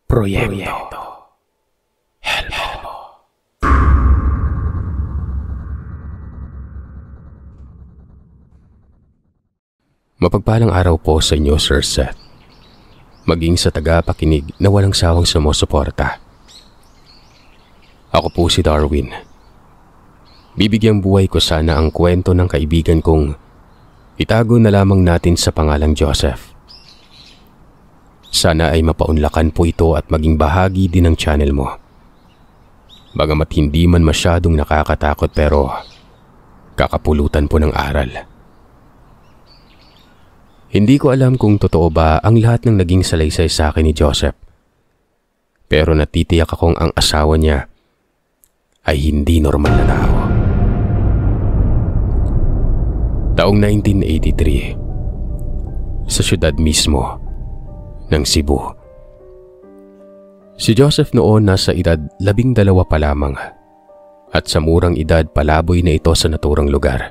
Proyekto Helmo. Mapagpalang araw po sa inyo, Sir Seth. Maging sa tagapakinig na walang sawang sumusuporta. Ako po si Darwin. Bibigyang buhay ko sana ang kwento ng kaibigan kong itago na lamang natin sa pangalang Joseph. Sana ay mapaunlakan po ito at maging bahagi din ng channel mo. Bagamat hindi man masyadong nakakatakot pero kakapulutan po ng aral. Hindi ko alam kung totoo ba ang lahat ng naging salaysay sa akin ni Joseph. Pero natitiyak akong ang asawa niya ay hindi normal na tao. Taong 1983, sa syudad mismo ng Cebu. Si Joseph noon nasa edad 12 pa lamang at sa murang edad palaboy na ito sa naturang lugar.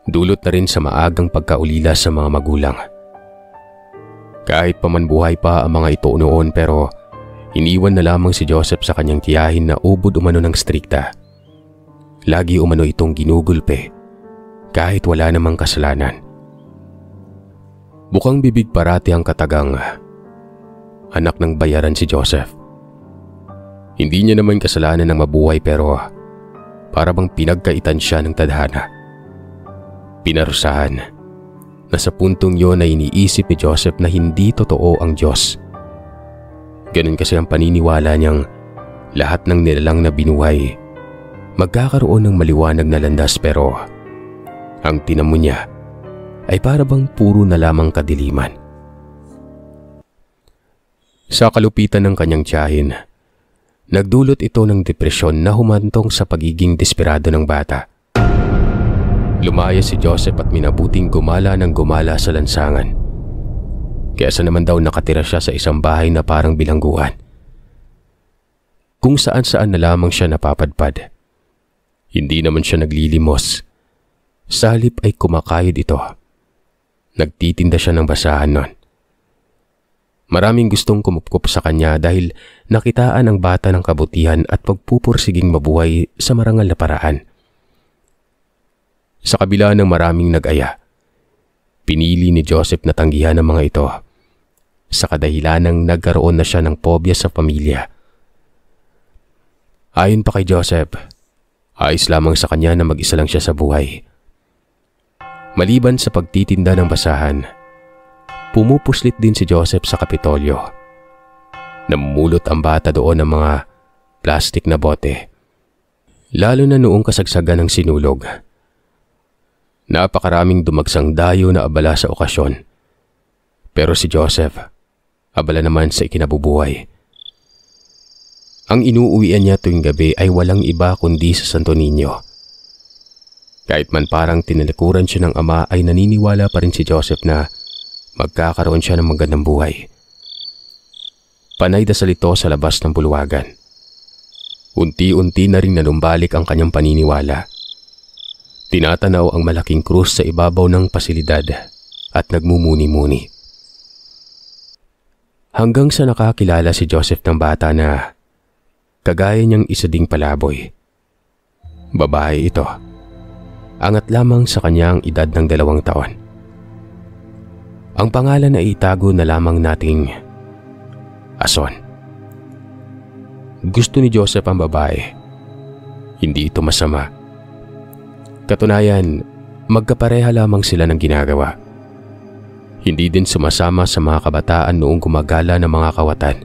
Dulot na rin sa maagang pagkaulila sa mga magulang. Kahit pamanbuhay pa ang mga ito noon pero iniwan na lamang si Joseph sa kanyang tiyahin na ubod umano ng strikta. Lagi umano itong ginugulpe kahit wala namang kasalanan. Bukang bibig parati ang katagang anak ng bayaran si Joseph. Hindi niya naman kasalanan ng mabuhay pero para bang pinagkaitan siya ng tadhana. Pinarusahan na sa puntong yon ay iniisip ni Joseph na hindi totoo ang Diyos. Ganun kasi ang paniniwala niyang lahat ng nilalang na binuhay magkakaroon ng maliwanag na landas pero ang tinamo niya ay para bang puro na lamang kadiliman. Sa kalupitan ng kanyang tiyahin, nagdulot ito ng depresyon na humantong sa pagiging desperado ng bata. Lumaya si Joseph at minabuting gumala ng gumala sa lansangan. Kaysa naman daw nakatira siya sa isang bahay na parang bilangguan. Kung saan-saan na lamang siya napapadpad. Hindi naman siya naglilimos. Sa halip ay kumakayod ito. Nagtitinda siya ng basahan nun. Maraming gustong kumupkup sa kanya dahil nakitaan ang bata ng kabutihan at pagpupursiging mabuhay sa marangal na paraan. Sa kabila ng maraming nag-aya, pinili ni Joseph na tanggihan ang mga ito sa kadahilanang nagkaroon na siya ng pobya sa pamilya. Ayon pa kay Joseph, ayos lamang sa kanya na mag-isa lang siya sa buhay. Maliban sa pagtitinda ng basahan, pumupuslit din si Joseph sa Kapitolyo. Namumulot ang bata doon ng mga plastik na bote, lalo na noong kasagsagan ng sinulog. Napakaraming dumagsang dayo na abala sa okasyon. Pero si Joseph, abala naman sa ikinabubuhay. Ang inuuwian niya tuwing gabi ay walang iba kundi sa Santo Niño. Kahit man parang tinalikuran siya ng ama ay naniniwala pa rin si Joseph na magkakaroon siya ng magandang buhay. Panay dasal ito sa labas ng bulwagan. Unti-unti na rin nanumbalik ang kanyang paniniwala. Tinatanaw ang malaking krus sa ibabaw ng pasilidad at nagmumuni-muni. Hanggang sa nakakilala si Joseph ng bata na kagaya niyang isa ding palaboy. Babae ito. Angat lamang sa kanyang edad ng 2 taon. Ang pangalan ay itago na lamang nating Ason. Gusto ni Joseph ang babae. Hindi ito masama. Katunayan, magkapareha lamang sila ng ginagawa. Hindi din sumasama sa mga kabataan noong gumagala ng mga kawatan.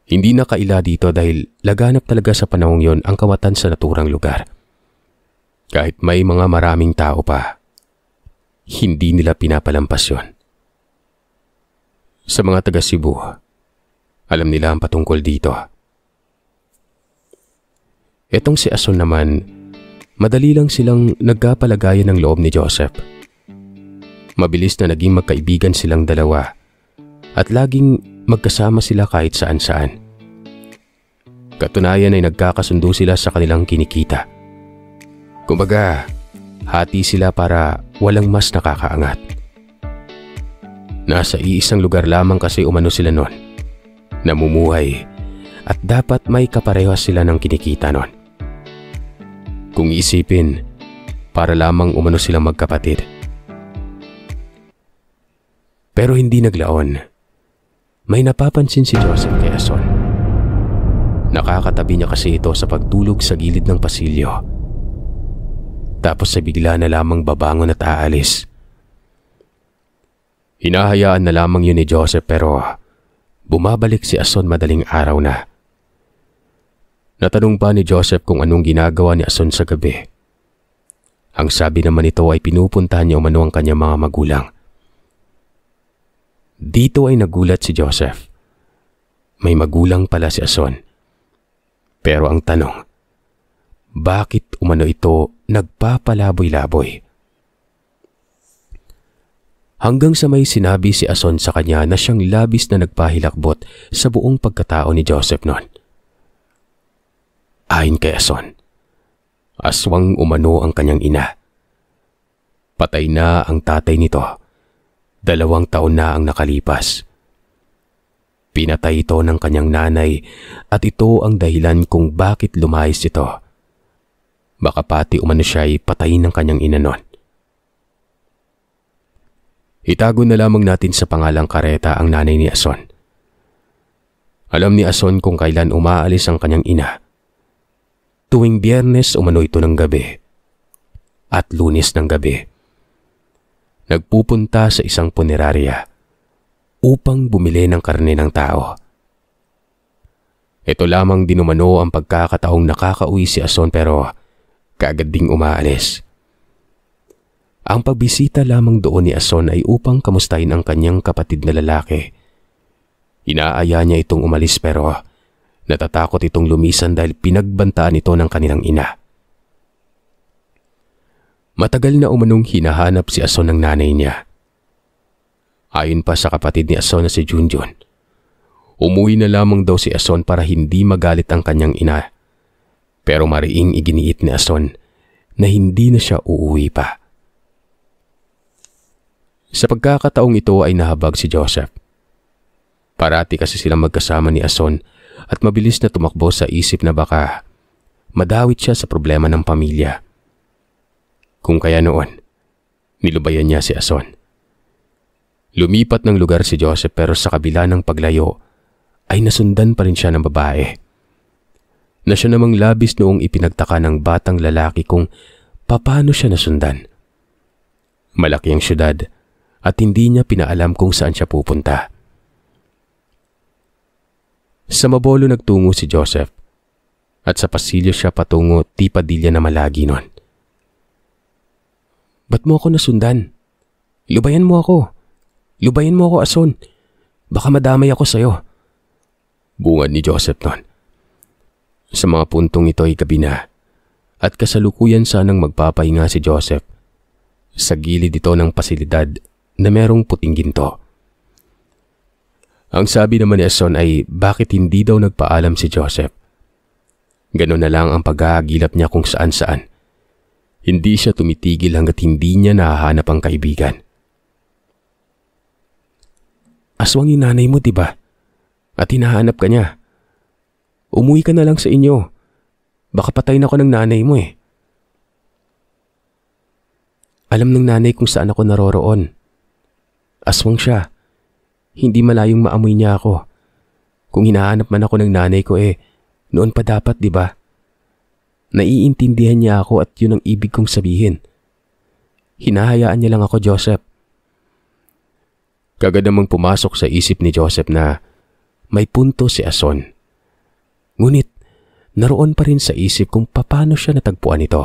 Hindi na kaila dito dahil laganap talaga sa panahong yon ang kawatan sa naturang lugar. Kahit may mga maraming tao pa, hindi nila pinapalampas yon. Sa mga taga Cebu, alam nila ang patungkol dito. Etong si Ason naman, madali lang silang nagkapalagayan ng loob ni Joseph. Mabilis na naging magkaibigan silang dalawa at laging magkasama sila kahit saan-saan. Katunayan ay nagkakasundo sila sa kanilang kinikita. Kumbaga, hati sila para walang mas nakakaangat. Nasa iisang lugar lamang kasi umano sila noon, namumuhay, at dapat may kaparehas sila ng kinikita noon. Kung iisipin, para lamang umano silang magkapatid. Pero hindi naglaon. May napapansin si Joseph kay Ason. Nakakatabi niya kasi ito sa pagtulog sa gilid ng pasilyo. Tapos sa bigla na lamang babangon at aalis. Hinahayaan na lamang yun ni Joseph pero bumabalik si Ason madaling araw na. Natanong pa ni Joseph kung anong ginagawa ni Ason sa gabi. Ang sabi naman ito ay pinupuntahan niya umano ang kanyang mga magulang. Dito ay nagulat si Joseph. May magulang pala si Ason. Pero ang tanong, bakit umano ito nagpapalaboy-laboy? Hanggang sa may sinabi si Ason sa kanya na siyang labis na nagpahilakbot sa buong pagkatao ni Joseph noon. Ayon kay Ason, aswang umano ang kanyang ina. Patay na ang tatay nito. 2 taon na ang nakalipas. Pinatay ito ng kanyang nanay at ito ang dahilan kung bakit lumayas ito. Baka pati umano siya ay patayin ng kanyang ina noon. Itago na lamang natin sa pangalang Kareta ang nanay ni Ason. Alam ni Ason kung kailan umaalis ang kanyang ina. Tuwing Biyernes umano ito ng gabi at Lunes ng gabi. Nagpupunta sa isang punerarya upang bumili ng karne ng tao. Ito lamang din umano ang pagkakataong nakakauwi si Ason pero kaagad ding umaalis. Ang pagbisita lamang doon ni Ason ay upang kamustahin ang kanyang kapatid na lalaki. Inaaya niya itong umalis pero natatakot itong lumisan dahil pinagbantaan ito ng kanilang ina. Matagal na umanong hinahanap si Ason ng nanay niya. Ayon pa sa kapatid ni Ason na si Junjun, umuwi na lamang daw si Ason para hindi magalit ang kanyang ina. Pero mariing iginiit ni Ason na hindi na siya uuwi pa. Sa pagkakataong ito ay nahabag si Joseph. Parati kasi silang magkasama ni Ason at mabilis na tumakbo sa isip na baka madawit siya sa problema ng pamilya. Kung kaya noon, nilubayan niya si Ason. Lumipat ng lugar si Joseph pero sa kabila ng paglayo ay nasundan pa rin siya ng babae. Na siya namang labis noong ipinagtaka ng batang lalaki kung paano siya nasundan. Malaki ang syudad at hindi niya pinaalam kung saan siya pupunta. Sa Mabolo nagtungo si Joseph at sa pasilyo siya patungo Tipadilla na Malagi noon. Ba't mo ako nasundan? Lubayan mo ako. Lubayan mo ako, Ason. Baka madamay ako sa'yo. Bungad ni Joseph noon. Sa mga puntong ito ay gabi na at kasalukuyan sanang magpapahinga si Joseph sa gilid ito ng pasilidad na merong puting ginto. Ang sabi naman ni Ason ay bakit hindi daw nagpaalam si Joseph. Ganon na lang ang paghahagilap niya kung saan-saan. Hindi siya tumitigil hanggat hindi niya nahahanap ang kaibigan. Aswang yung nanay mo, diba? At hinahanap ka niya. Umuwi ka na lang sa inyo. Baka patay na ako ng nanay mo eh. Alam ng nanay kung saan ako naroroon. Aswang siya. Hindi malayong maamoy niya ako. Kung hinahanap man ako ng nanay ko noon pa dapat, diba? Naiintindihan niya ako at yun ang ibig kong sabihin. Hinahayaan niya lang ako, Joseph. Kagad namang pumasok sa isip ni Joseph na may punto si Ason. Ngunit naroon pa rin sa isip kung paano siya natagpuan ito.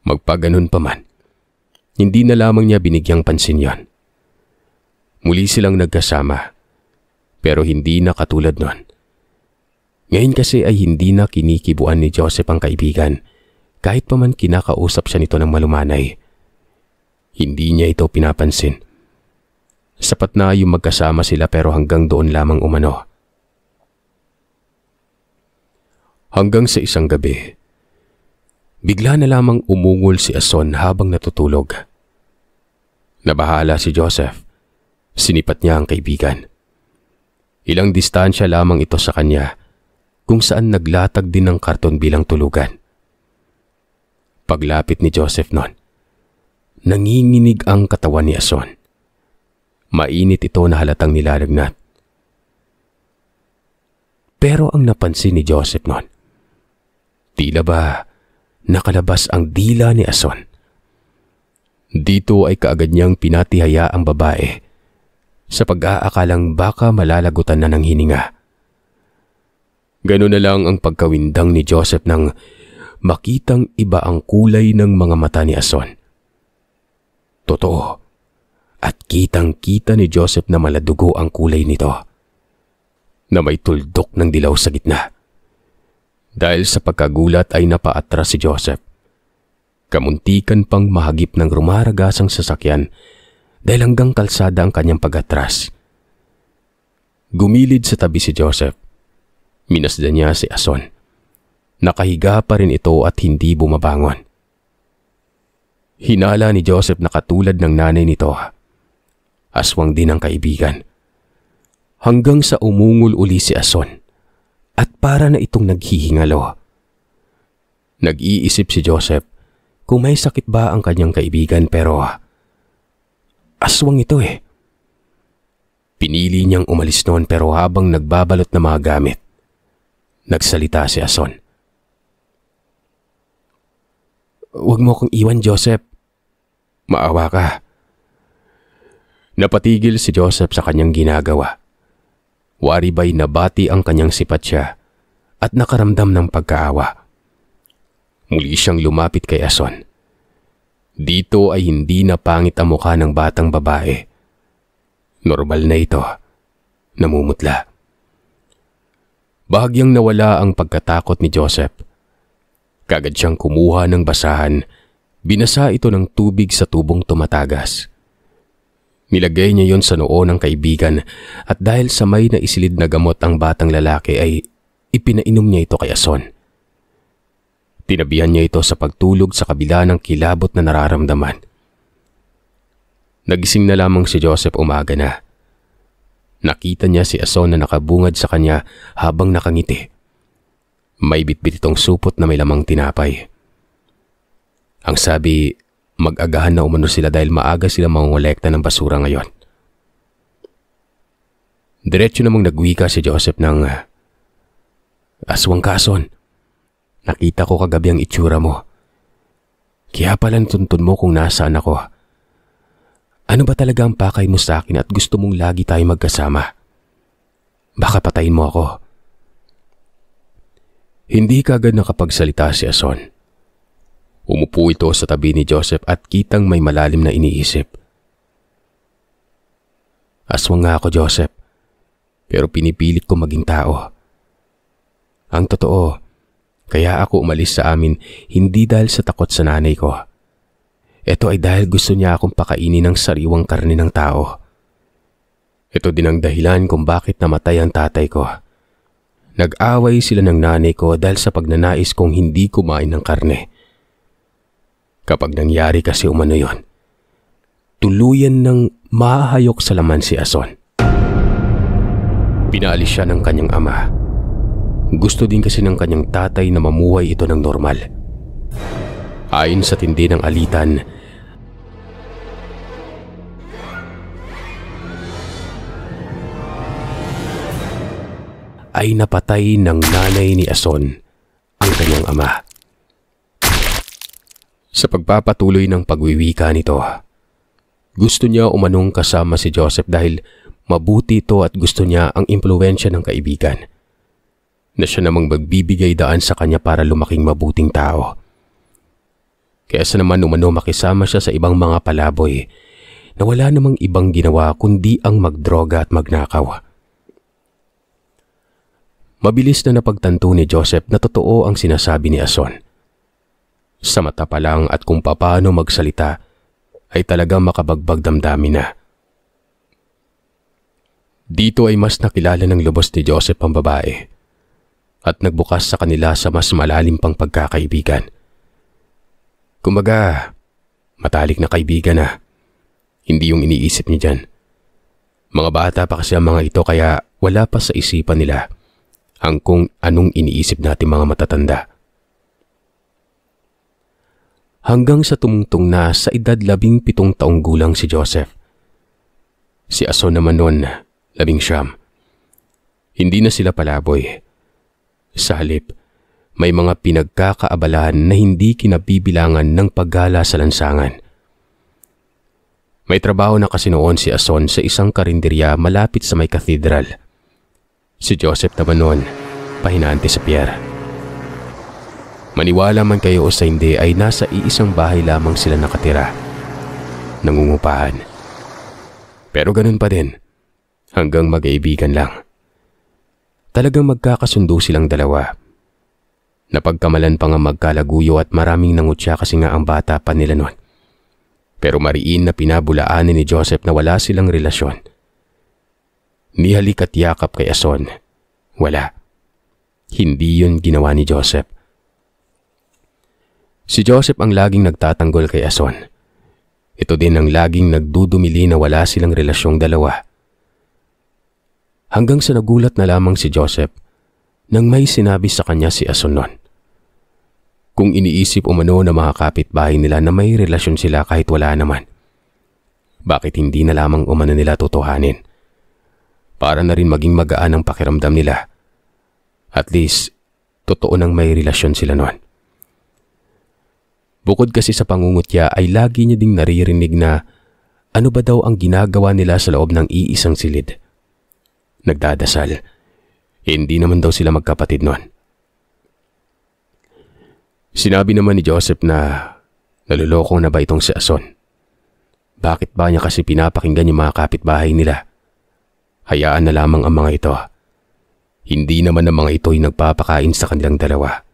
Magpaganon pa man, hindi na lamang niya binigyang pansin yon. Muli silang nagkasama, pero hindi na katulad nun. Ngayon kasi ay hindi na kinikibuan ni Joseph ang kaibigan, kahit pa man kinakausap siya nito ng malumanay. Hindi niya ito pinapansin. Sapat na yung magkasama sila pero hanggang doon lamang umano. Hanggang sa isang gabi, bigla na lamang umungol si Ason habang natutulog. Nabahala si Joseph. Sinipat niya ang kaibigan. Ilang distansya lamang ito sa kanya kung saan naglatag din ng karton bilang tulugan. Paglapit ni Joseph noon, nanginginig ang katawan ni Ason. Mainit ito na halatang nilalagnat. Pero ang napansin ni Joseph noon, tila ba nakalabas ang dila ni Ason. Dito ay kaagad niyang pinatihaya ang babae sa pag-aakalang baka malalagutan na ng hininga. Ganoon na lang ang pagkawindang ni Joseph nang makitang iba ang kulay ng mga mata ni Ason. Totoo, at kitang-kita ni Joseph na maladugo ang kulay nito, na may tuldok ng dilaw sa gitna. Dahil sa pagkagulat ay napaatras si Joseph. Kamuntikan pang mahagip ng rumaragasang sasakyan dahil hanggang kalsada ang kanyang pag-atras. Gumilid sa tabi si Joseph. Minasdan niya si Ason. Nakahiga pa rin ito at hindi bumabangon. Hinala ni Joseph na katulad ng nanay nito. Aswang din ang kaibigan. Hanggang sa umungol uli si Ason at para na itong naghihingalo. Nag-iisip si Joseph kung may sakit ba ang kanyang kaibigan pero aswang ito eh. Pinili niyang umalis noon pero habang nagbabalot ng mga gamit, nagsalita si Ason. "Huwag mo akong iwan, Joseph. Maawa ka." Napatigil si Joseph sa kanyang ginagawa. Waribay nabati ang kanyang sipatsya at nakaramdam ng pagkaawa. Muli siyang lumapit kay Ason. Dito ay hindi na pangit ang mukha ng batang babae. Normal na ito. Namumutla. Bahagyang nawala ang pagkatakot ni Joseph. Kagad siyang kumuha ng basahan. Binasa ito ng tubig sa tubong tumatagas. Nilagay niya yon sa noo ng kaibigan at dahil sa may naisilid na gamot ang batang lalaki ay ipinainom niya ito kay Ason. Tinabihan niya ito sa pagtulog sa kabila ng kilabot na nararamdaman. Nagising na lamang si Joseph umaga na. Nakita niya si Ason na nakabungad sa kanya habang nakangiti. May bitbit itong supot na may lamang tinapay. Ang sabi, mag-agahan na umano sila dahil maaga sila mangolekta ng basura ngayon. Diretso namang nagwika si Joseph ng, "Aswang ka, Ason. Nakita ko kagabi ang itsura mo. Kaya pala natuntun mo kung nasaan ako. Ano ba talaga ang pakay mo sa akin at gusto mong lagi tayo magkasama? Baka patayin mo ako." Hindi kagad nakapagsalita si Ason. Umupo ito sa tabi ni Joseph at kitang may malalim na iniisip. "Aswang nga ako, Joseph, pero pinipilit ko maging tao. Ang totoo, kaya ako umalis sa amin hindi dahil sa takot sa nanay ko. Ito ay dahil gusto niya akong pakainin ng sariwang karne ng tao. Ito din ang dahilan kung bakit namatay ang tatay ko. Nag-away sila ng nanay ko dahil sa pagnanais kong hindi kumain ng karne. Kapag nangyari kasi umano yon, tuluyan ng mahayok sa laman si Ason. Pinaalis siya ng kanyang ama. Gusto din kasi ng kanyang tatay na mamuhay ito ng normal. Ayon sa tindi ng alitan, ay napatay ng nanay ni Ason ang kanyang ama. Sa pagpapatuloy ng pagwiwika nito, gusto niya umanong kasama si Joseph dahil mabuti ito at gusto niya ang impluwensya ng kaibigan na siya namang magbibigay daan sa kanya para lumaking mabuting tao. Kaysa naman umano makisama siya sa ibang mga palaboy na wala namang ibang ginawa kundi ang magdroga at magnakaw. Mabilis na napagtanto ni Joseph na totoo ang sinasabi ni Ason. Sa mata pa lang at kung paano magsalita ay talagang makabagbag damdamin na. Dito ay mas nakilala ng lubos ni Joseph ang babae at nagbukas sa kanila sa mas malalim pang pagkakaibigan. Kumbaga, matalik na kaibigan na. Hindi yung iniisip niya dyan. Mga bata pa kasi ang mga ito kaya wala pa sa isipan nila ang kung anong iniisip natin mga matatanda. Hanggang sa tumungtong na sa edad 17 taong gulang si Joseph. Si Ason naman noon, 19. Hindi na sila palaboy. Sa halip, may mga pinagkakaabalahan na hindi kinabibilangan ng paggala sa lansangan. May trabaho na kasi noon si Ason sa isang karinderya malapit sa may cathedral. Si Joseph naman noon, pahinante sa pier. Maniwala man kayo o sa hindi ay nasa iisang bahay lamang sila nakatira. Nangungupahan. Pero ganun pa din, hanggang mag-aibigan lang. Talagang magkakasundo silang dalawa. Napagkamalan pa nga magkalaguyo at maraming nangutya kasi nga ang bata pa nila noon. Pero mariin na pinabulaanin ni Joseph na wala silang relasyon. Ni halik at yakap kay Ason, wala. Hindi yun ginawa ni Joseph. Si Joseph ang laging nagtatanggol kay Ason. Ito din ang laging nagdudumili na wala silang relasyong dalawa. Hanggang sa nagulat na lamang si Joseph nang may sinabi sa kanya si Ason noon. Kung iniisip umano na mga kapitbahay nila na may relasyon sila kahit wala naman, bakit hindi na lamang umano nila tutuhanin? Para na rin maging magaan ang pakiramdam nila. At least, totoo nang may relasyon sila noon. Bukod kasi sa pangungutya ay lagi niya ding naririnig na ano ba daw ang ginagawa nila sa loob ng iisang silid. Nagdadasal. Hindi naman daw sila magkapatid noon. Sinabi naman ni Joseph na naluloko na ba itong si Ason? Bakit ba niya kasi pinapakinggan yung mga kapitbahay nila? Hayaan na lamang ang mga ito. Hindi naman ang mga ito'y nagpapakain sa kanilang dalawa.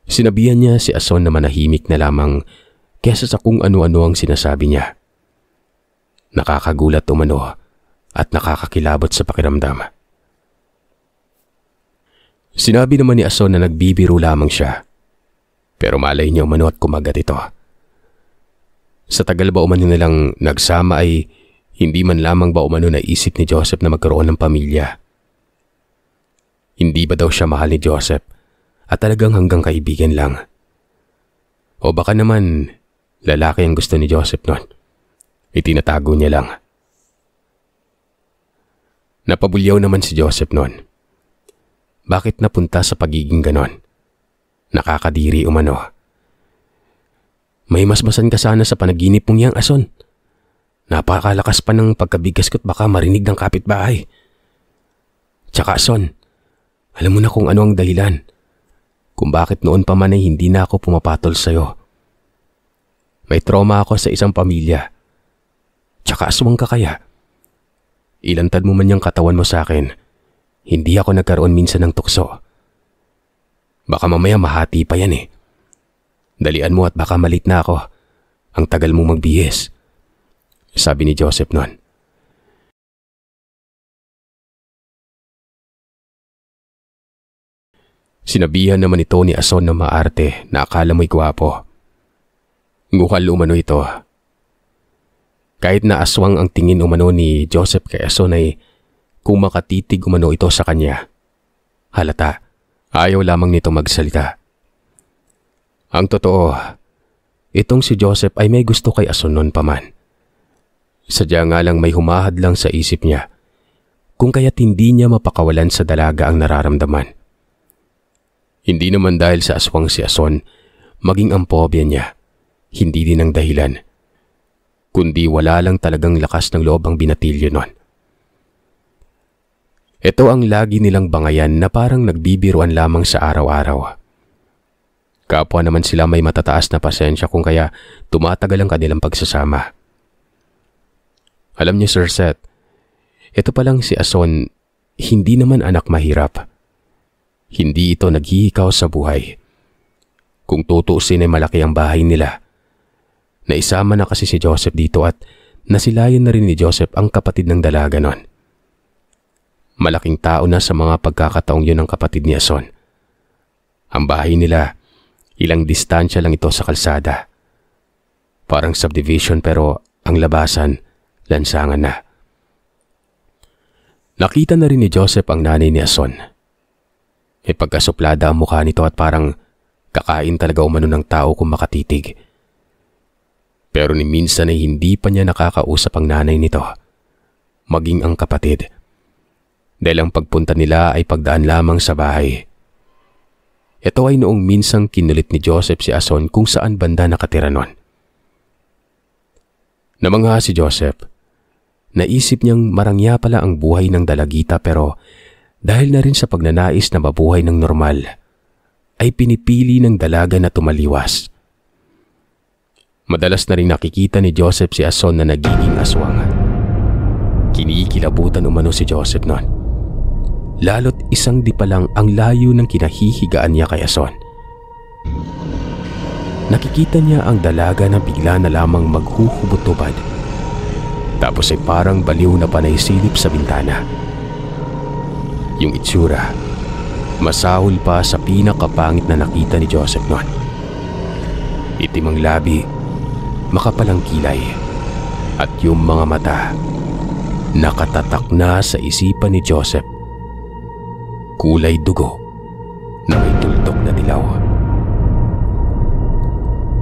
Sinabihan niya si Ason na manahimik na lamang kesa sa kung ano-ano ang sinasabi niya. Nakakagulat umano at nakakakilabot sa pakiramdam. Sinabi naman ni Ason na nagbibiro lamang siya. Pero malay niya umano at kumagat ito. Sa tagal ba umano nilang nagsama ay hindi man lamang ba umano naisip ni Joseph na magkaroon ng pamilya? Hindi ba daw siya mahal ni Joseph at talagang hanggang kaibigan lang? O baka naman lalaki ang gusto ni Joseph noon. Itinatago niya lang. Napabulyaw naman si Joseph noon. Bakit napunta sa pagiging ganon? Nakakadiri umano. May masmasan ka sana sa panaginip mong yang Ason. Napakalakas pa ng pagkabigas ko't baka marinig ng kapitbahay. Tsaka Ason, alam mo na kung ano ang dahilan. Kung bakit noon pa man ay hindi na ako pumapatol sa'yo. May trauma ako sa isang pamilya. Tsaka aswang ka kaya. Ilantad mo man yung katawan mo sa akin, hindi ako nagkaroon minsan ng tukso. Baka mamaya mahati pa yan eh. Dalian mo at baka malit na ako. Ang tagal mo magbihis. Sabi ni Joseph noon. Sinabihan naman ito ni Ason na maarte na akala mo'y gwapo. Nguhal umano ito. Kahit na aswang ang tingin umano ni Joseph kay Ason ay kung makatitig umano ito sa kanya. Halata, ayaw lamang nito magsalita. Ang totoo, itong si Joseph ay may gusto kay Ason noon pa man. Sadya nga lang may humahad lang sa isip niya kung kaya't hindi niya mapakawalan sa dalaga ang nararamdaman. Hindi naman dahil sa aswang si Ason, maging ang pobya niya, hindi din ang dahilan. Kundi wala lang talagang lakas ng loob ang binatilyo nun. Ito ang lagi nilang bangayan na parang nagbibiruan lamang sa araw-araw. Kapwa naman sila may matataas na pasensya kung kaya tumatagal ang kanilang pagsasama. Alam niyo Sir Seth, ito palang si Ason, hindi naman anak mahirap. Hindi ito naghihikaw sa buhay. Kung tutuusin ay malaki ang bahay nila. Naisama na kasi si Joseph dito at nasilayan na rin ni Joseph ang kapatid ng dalaga nun. Malaking tao na sa mga pagkakataong yun ang kapatid ni Ason. Ang bahay nila, ilang distansya lang ito sa kalsada. Parang subdivision pero ang labasan, lansangan na. Nakita na rin ni Joseph ang nanay ni Ason. May pagkasuplada ang mukha nito at parang kakain talaga umano ng tao kung makatitig. Pero ni minsan ay hindi pa niya nakakausap ang nanay nito, maging ang kapatid. Dahil ang pagpunta nila ay pagdaan lamang sa bahay. Ito ay noong minsang kinulit ni Joseph si Ason kung saan banda nakatira nun. Namangha si Joseph. Naisip niyang marangya pala ang buhay ng dalagita pero dahil na rin sa pagnanais na mabuhay ng normal, ay pinipili ng dalaga na tumaliwas. Madalas na rin nakikita ni Joseph si Ason na nagiging aswang. Kinikilabutan umano si Joseph nun. Lalo't isang di pa lang ang layo ng kinahihigaan niya kay Ason. Nakikita niya ang dalaga na bigla na lamang maghuhubot-tubad. Tapos ay parang baliw na panay silip sa bintana. Yung itsura, masahol pa sa pinakapangit na nakita ni Joseph noon. Itim ang labi, makapalang kilay, at yung mga mata, nakatatak na sa isipan ni Joseph. Kulay dugo na may tuldok na dilaw.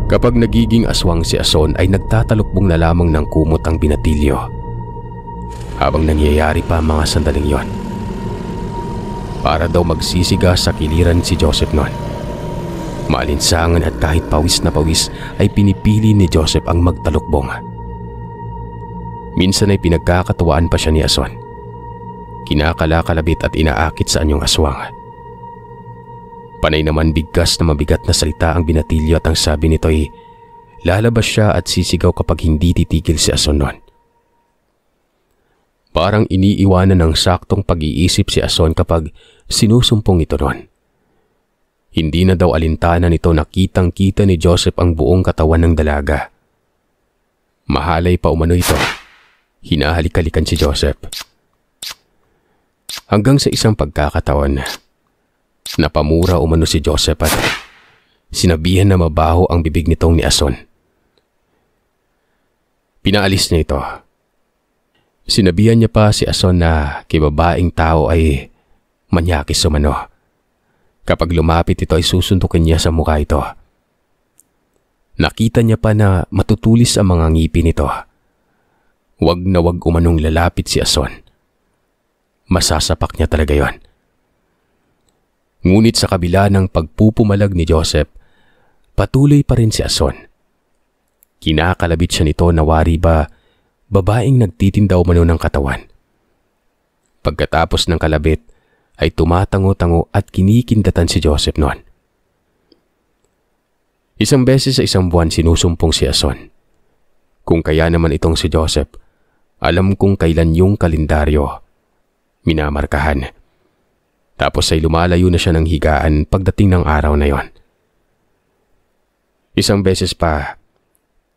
Kapag nagiging aswang si Ason ay nagtatalukbong na lamang ng kumot ang binatilyo. Habang nangyayari pa ang mga sandaling yon, para daw magsisiga sa kiliran si Joseph noon. Maalinsangan at kahit pawis na pawis ay pinipili ni Joseph ang magtalukbong. Minsan ay pinagkakatuwaan pa siya ni Ason. Kinakalakalabit at inaakit sa anyong aswang. Panay naman bigkas na mabigat na salita ang binatilyo at ang sabi nito ay lalabas siya at sisigaw kapag hindi titigil si Ason noon. Parang iniiwanan ng saktong pag-iisip si Ason kapag sinusumpong ito noon. Hindi na daw alintana nito na kitang-kita ni Joseph ang buong katawan ng dalaga. Mahalay pa umano ito. Hinahalik-halikan si Joseph. Hanggang sa isang pagkakataon, napamura umano si Joseph at sinabihan na mabaho ang bibig nitong ni Ason. Pinaalis niya ito. Sinabihan niya pa si Ason na kibabaing tao ay manyakis umano. Kapag lumapit ito ay susuntukin niya sa mukha ito. Nakita niya pa na matutulis ang mga ngipin nito. Wag na wag umanong lalapit si Ason. Masasapak niya talaga yon. Ngunit sa kabila ng pagpupumalag ni Joseph, patuloy pa rin si Ason. Kinakalabit siya nito na wari ba babaeng nagtitinda umano ng katawan. Pagkatapos ng kalabit ay tumatango-tango at kinikindatan si Joseph noon. Isang beses sa isang buwan sinusumpong si Ason. Kung kaya naman itong si Joseph, alam kung kailan yung kalendaryo minamarkahan. Tapos ay lumalayo na siya ng higaan pagdating ng araw na yon. Isang beses pa,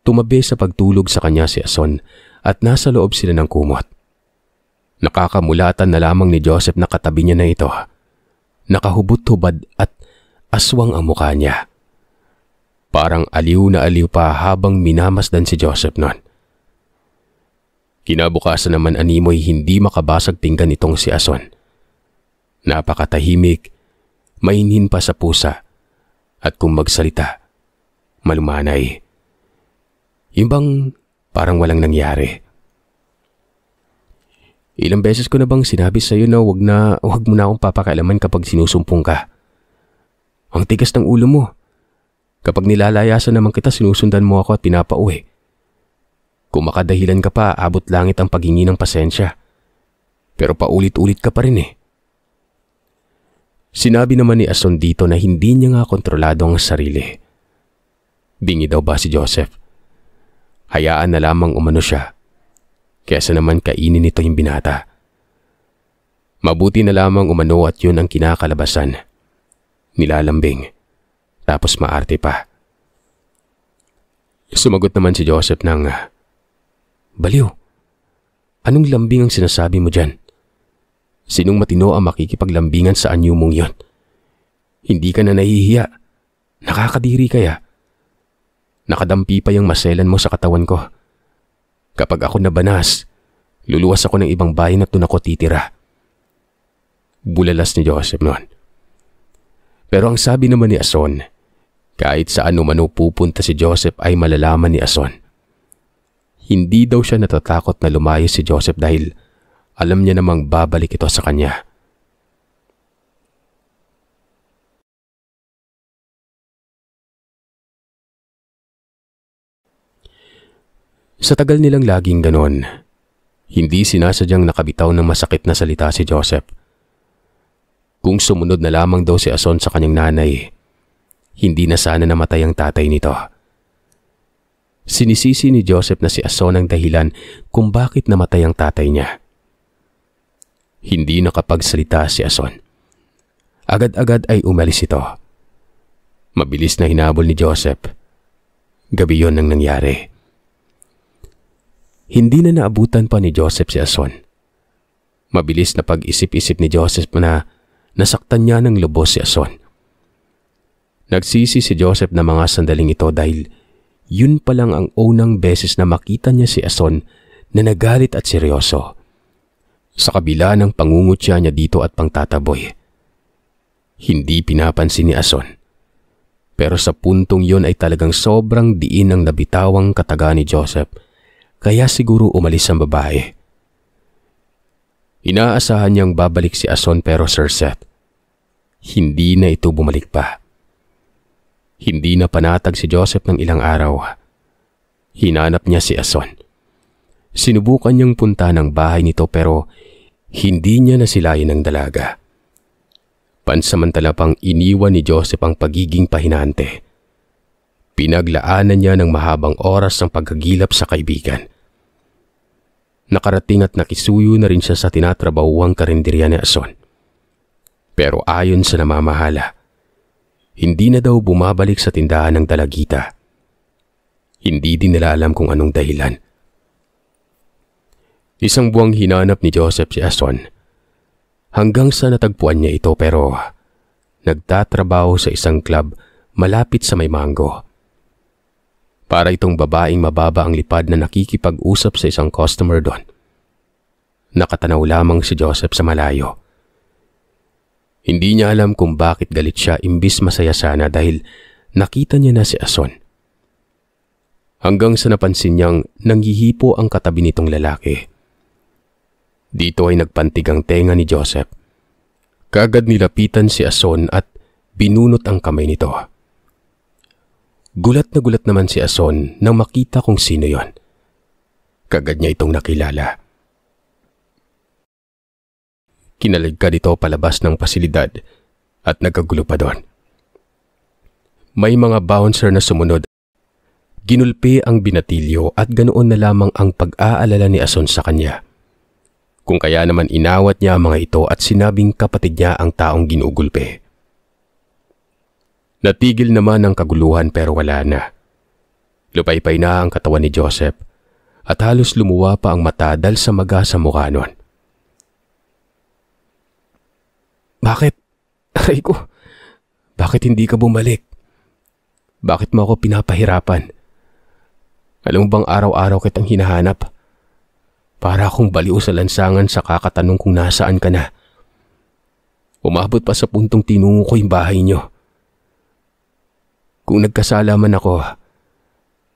tumabi sa pagtulog sa kanya si Ason at nasa loob sila ng kumot. Nakakamulatan na lamang ni Joseph na katabi niya na ito. Nakahubot-hubad at aswang ang mukha niya. Parang aliw na aliw pa habang minamasdan si Joseph noon. Kinabukasan naman animoy hindi makabasag pinggan itong si Ason. Napakatahimik, mainhin pa sa pusa, at kung magsalita, malumanay. Yung bang parang walang nangyari. Ilang beses ko na bang sinabi sa iyo na wag mo na akong papakialaman kapag sinusumpong ka. Ang tigas ng ulo mo. Kapag nilalayasan naman kita, sinusundan mo ako at pinapauwi. Kung makadahilan ka pa, abot langit ang paghingi ng pasensya. Pero paulit-ulit ka pa rin eh. Sinabi naman ni Ason dito na hindi niya nga kontrolado ang sarili. Bingi daw ba si Joseph? Hayaan na lamang umano siya. Kesa naman kainin nito yung binata. Mabuti na lamang umano at yun ang kinakalabasan. Nilalambing. Tapos maarte pa. Sumagot naman si Joseph ng, "Baliw, anong lambing ang sinasabi mo dyan? Sinong matino ang makikipaglambingan sa anyo mong yon? Hindi ka na nahihiya. Nakakadiri kaya? Nakadampi pa yung maselan mo sa katawan ko. Kapag ako nabanas, luluwas ako ng ibang bayan at doon ako titira. Bulalas ni Joseph noon. Pero ang sabi naman ni Ason, kahit saan umano pupunta si Joseph ay malalaman ni Ason. Hindi daw siya natatakot na lumayo si Joseph dahil alam niya namang babalik ito sa kanya. Sa tagal nilang laging ganon, hindi sinasadyang nakabitaw ng masakit na salita si Joseph. Kung sumunod na lamang daw si Ason sa kanyang nanay, hindi na sana namatay ang tatay nito. Sinisisi ni Joseph na si Ason ang dahilan kung bakit namatay ang tatay niya. Hindi nakapagsalita si Ason. Agad-agad ay umalis ito. Mabilis na hinabol ni Joseph. Gabi yon ang nangyari. Hindi na naabutan pa ni Joseph si Ason. Mabilis na pag-isip-isip ni Joseph na nasaktan niya ng lubos si Ason. Nagsisi si Joseph na mga sandaling ito dahil yun pa lang ang unang beses na makita niya si Ason na nagalit at seryoso. Sa kabila ng pangungutya niya dito at pangtataboy. Hindi pinapansin ni Ason. Pero sa puntong yun ay talagang sobrang diin ang nabitawang kataga ni Joseph. Kaya siguro umalis ang babae. Inaasahan niyang babalik si Ason pero Sir Seth, hindi na ito bumalik pa. Hindi na panatag si Joseph ng ilang araw. Hinanap niya si Ason. Sinubukan niyang punta ng bahay nito pero hindi niya nasilayan ng dalaga. Pansamantala pang iniwan ni Joseph ang pagiging pahinante. Pinaglaanan niya ng mahabang oras ang pagkagilap sa kaibigan. Nakarating at nakisuyo na rin siya sa tinatrabahuang karinderya ni Ason. Pero ayon sa namamahala, hindi na daw bumabalik sa tindahan ng dalagita. Hindi din nila alam kung anong dahilan. Isang buwang hinanap ni Joseph si Ason hanggang sa natagpuan niya ito pero nagtatrabaho sa isang club malapit sa May Mango. Para itong babaeng mababa ang lipad na nakikipag-usap sa isang customer doon. Nakatanaw lamang si Joseph sa malayo. Hindi niya alam kung bakit galit siya imbis masaya sana dahil nakita niya na si Ason. Hanggang sa napansin niyang nanghihipo ang katabi nitong lalaki. Dito ay nagpantig ang tenga ni Joseph. Kagad nilapitan si Ason at binunot ang kamay nito. Gulat na gulat naman si Ason nang makita kung sino yon. Kagad niya itong nakilala. Kinaligkad ito palabas ng pasilidad at nagkagulo pa doon. May mga bouncer na sumunod. Ginulpi ang binatilyo at ganoon na lamang ang pag-aalala ni Ason sa kanya. Kung kaya naman inawat niya ang mga ito at sinabing kapatid niya ang taong ginugulpi. Natigil naman ang kaguluhan pero wala na. Lupaypay na ang katawan ni Joseph at halos lumuwa pa ang mata dahil sa maga sa mukha nun. Bakit? Aray ko, bakit hindi ka bumalik? Bakit mo ako pinapahirapan? Alam mo bang araw-araw kitang hinahanap? Para akong baliw sa lansangan sa kakatanong kung nasaan ka na. Umabot pa sa puntong tinungo ko yung bahay niyo. Kung nagkasala man ako,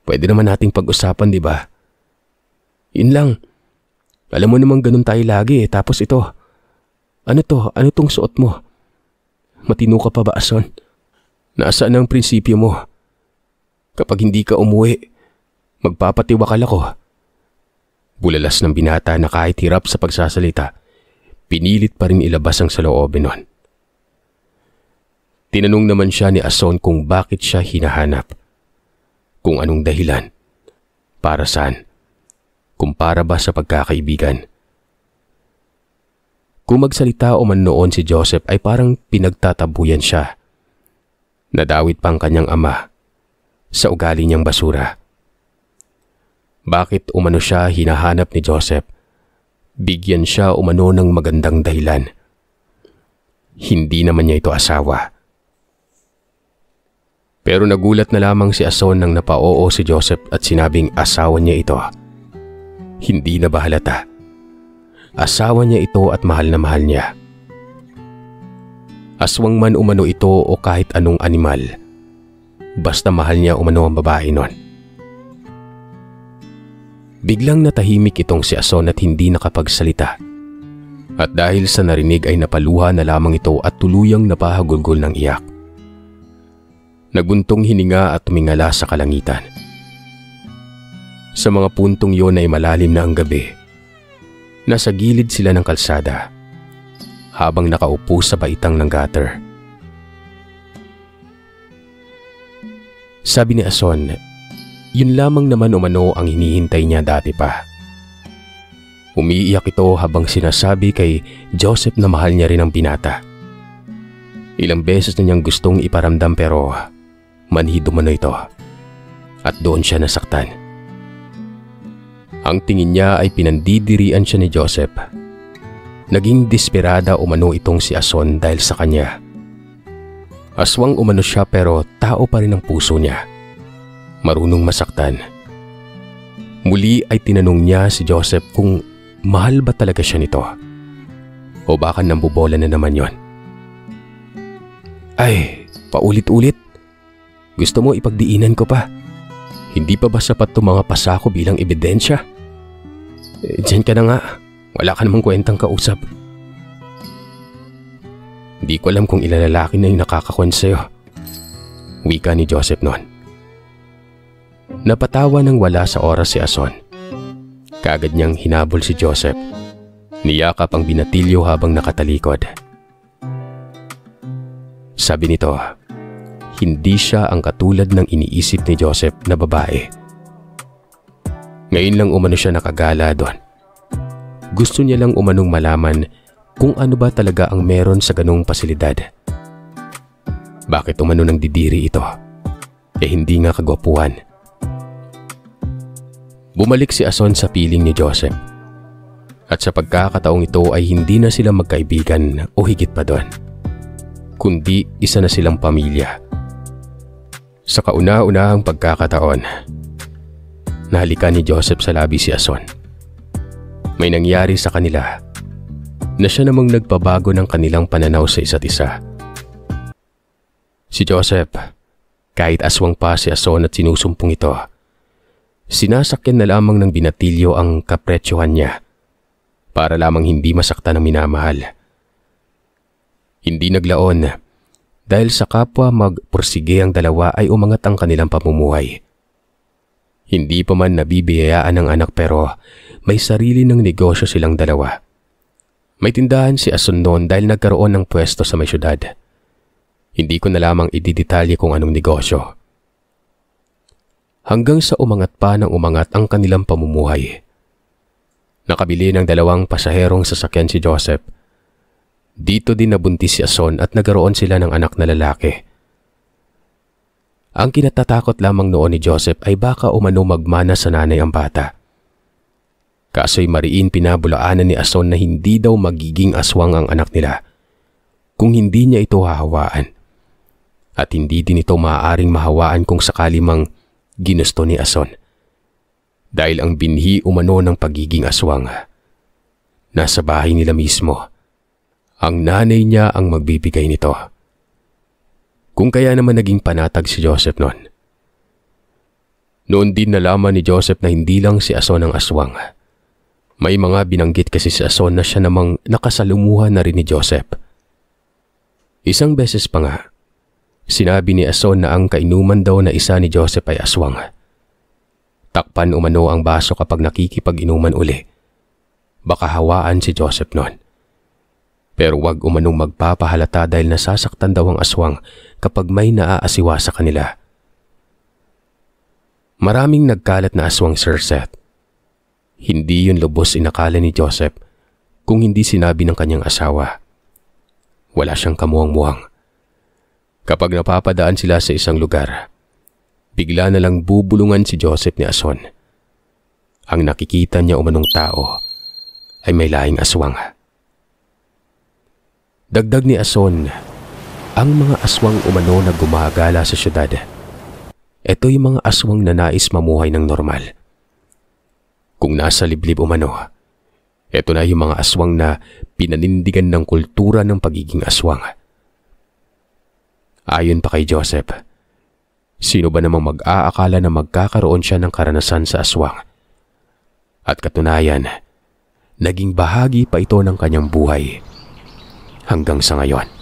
pwede naman nating pag-usapan, di ba? Yun lang. Alam mo namang ganun tayo lagi tapos ito. Ano to? Ano tong suot mo? Matino ka pa ba, Ason? Nasaan ang prinsipyo mo? Kapag hindi ka umuwi, magpapatiwakal ako. Bulalas ng binata na kahit hirap sa pagsasalita, pinilit pa rin ilabas ang saloobin nun. Tinanong naman siya ni Ason kung bakit siya hinahanap. Kung anong dahilan. Para saan. Kung para ba sa pagkakaibigan. Kung magsalita o man noon si Joseph ay parang pinagtatabuyan siya. Nadawit pang kanyang ama sa ugali niyang basura. Bakit umano siya hinahanap ni Joseph? Bigyan siya umano ng magandang dahilan. Hindi naman niya ito asawa. Pero nagulat na lamang si Ason nang napao si Joseph at sinabing asawa niya ito. Hindi na ba halata? Asawa niya ito at mahal na mahal niya. Aswang man umano ito o kahit anong animal, basta mahal niya umano ang babae nun. Biglang natahimik itong si Ason at hindi nakapagsalita. At dahil sa narinig ay napaluha na lamang ito at tuluyang napahagulgol ng iyak. Nagbuntong hininga at tumingala sa kalangitan. Sa mga puntong yon ay malalim na ang gabi. Nasa gilid sila ng kalsada habang nakaupo sa baitang ng gutter. Sabi ni Ason, yun lamang naman umano ang hinihintay niya dati pa. Umiiyak ito habang sinasabi kay Joseph na mahal niya rin ang binata. Ilang beses na niyang gustong iparamdam pero manhid umano ito at doon siya nasaktan. Ang tingin niya ay pinandidirian siya ni Joseph. Naging desperada umano itong si Ason dahil sa kanya. Aswang umano siya pero tao pa rin ang puso niya. Marunong masaktan. Muli ay tinanong niya si Joseph kung mahal ba talaga siya nito? O baka nambubola na naman yon? Ay, paulit-ulit. Gusto mo ipagdiinan ko pa? Hindi pa ba sapat itong mga pasako bilang ebidensya? Diyan ka na nga. Wala ka namang kwentang kausap. Di ko alam kung ilang lalaki na yung nakakakwen sa'yo. Wika ni Joseph noon. Napatawa ng wala sa oras si Ason. Kaagad niyang hinabol si Joseph. Niyakap ang binatilyo habang nakatalikod. Sabi nito, hindi siya ang katulad ng iniisip ni Joseph na babae. Ngayon lang umano siya nakagala doon. Gusto niya lang umanong malaman kung ano ba talaga ang meron sa ganong pasilidad. Bakit umano nang didiri ito? Hindi nga kagwapuhan. Bumalik si Ason sa piling ni Joseph. At sa pagkakataong ito ay hindi na sila magkaibigan o higit pa doon, kundi isa na silang pamilya. Sa kauna-unahang pagkakataon, nahalikan ni Joseph sa labi si Ason. May nangyari sa kanila na siya namang nagpabago ng kanilang pananaw sa isa't isa. Si Joseph, kahit aswang pa si Ason at sinusumpong ito, sinasakyan na lamang ng binatilyo ang kapretsyohan niya para lamang hindi masaktan ang minamahal. Hindi naglaon dahil sa kapwa magpursige ang dalawa ay umangat ang kanilang pamumuhay. Hindi pa man nabibiyayaan ng anak pero may sarili ng negosyo silang dalawa. May tindahan si Ason noon dahil nagkaroon ng pwesto sa may syudad. Hindi ko na lamang ididetalye kung anong negosyo. Hanggang sa umangat pa ng umangat ang kanilang pamumuhay. Nakabili ng 2 pasaherong sasakyan si Joseph. Dito din nabuntis si Ason at nagkaroon sila ng anak na lalaki. Ang kinatatakot lamang noon ni Joseph ay baka umano magmana sa nanay ang bata. Kaso'y mariin pinabulaanan ni Ason na hindi daw magiging aswang ang anak nila kung hindi niya ito hahawaan. At hindi din ito maaaring mahawaan kung sakali mang ginusto ni Ason. Dahil ang binhi umano ng pagiging aswang nasa bahay nila mismo. Ang nanay niya ang magbibigay nito. Kung kaya naman naging panatag si Joseph noon. Noon din nalaman ni Joseph na hindi lang si Ason ang aswang. May mga binanggit kasi si Ason na siya namang nakasalumuhan na rin ni Joseph. Isang beses pa nga, sinabi ni Ason na ang kainuman daw na isa ni Joseph ay aswang. Takpan umano ang baso kapag nakikipag-inuman uli. Baka hawaan si Joseph noon. Pero wag umanong magpapahalata dahil nasasaktan daw ang aswang kapag may naaasiwa sa kanila. Maraming nagkalat na aswang, Sir Seth. Hindi yun lubos inakala ni Joseph kung hindi sinabi ng kanyang asawa. Wala siyang kamuwang-muwang. Kapag napapadaan sila sa isang lugar, bigla na lang bubulungan si Joseph ni Ason. Ang nakikita niya umanong tao ay may lahing aswang. Dagdag ni Ason, ang mga aswang umano na gumagala sa syudad. Ito'y mga aswang na nais mamuhay ng normal. Kung nasa liblib umano, ito na yung mga aswang na pinanindigan ng kultura ng pagiging aswang. Ayon pa kay Joseph, sino ba namang mag-aakala na magkakaroon siya ng karanasan sa aswang? At katunayan, naging bahagi pa ito ng kanyang buhay hanggang sa ngayon.